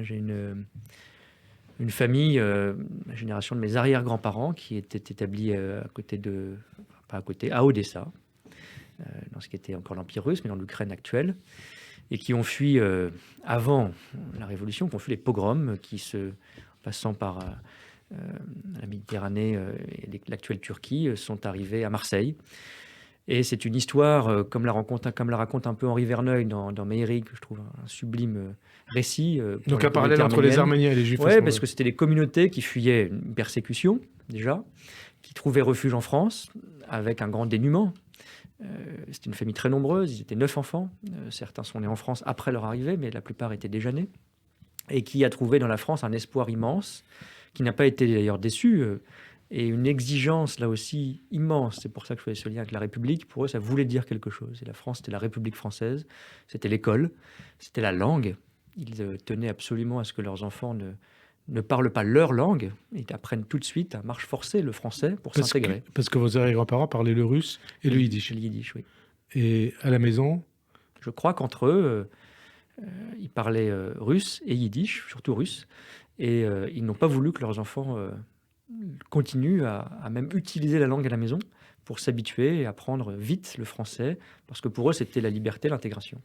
J'ai une famille, la génération de mes arrière-grands-parents qui était établie à côté de, pas à côté, à Odessa, dans ce qui était encore l'Empire russe, mais dans l'Ukraine actuelle, et qui ont fui avant la Révolution, qui ont fui les pogroms, passant par la Méditerranée et l'actuelle Turquie, sont arrivés à Marseille. Et c'est une histoire, comme la raconte un peu Henri Verneuil dans Méhéric, que je trouve un sublime récit pour Donc la un parallèle communauté entre les arménienne. Arméniens et les Juifs à ce Ouais, parce moment-là. que c'était des communautés qui fuyaient une persécution, déjà, qui trouvaient refuge en France, avec un grand dénuement. C'était une famille très nombreuse, ils étaient 9 enfants. Certains sont nés en France après leur arrivée, mais la plupart étaient déjà nés. Et qui a trouvé dans la France un espoir immense, qui n'a pas été d'ailleurs déçu, et une exigence là aussi immense. C'est pour ça que je faisais ce lien avec la République. Pour eux, ça voulait dire quelque chose. Et la France, c'était la République française, c'était l'école, c'était la langue. Ils tenaient absolument à ce que leurs enfants ne parlent pas leur langue et apprennent tout de suite à marche forcée le français pour s'intégrer. Parce que vos arrière-grands-parents parlaient le russe et le yiddish. Le yiddish, oui. Et à la maison, Je crois qu'entre eux, ils parlaient russe et yiddish, surtout russe, et ils n'ont pas voulu que leurs enfants continuent à même utiliser la langue à la maison pour s'habituer et apprendre vite le français, parce que pour eux, c'était la liberté, l'intégration.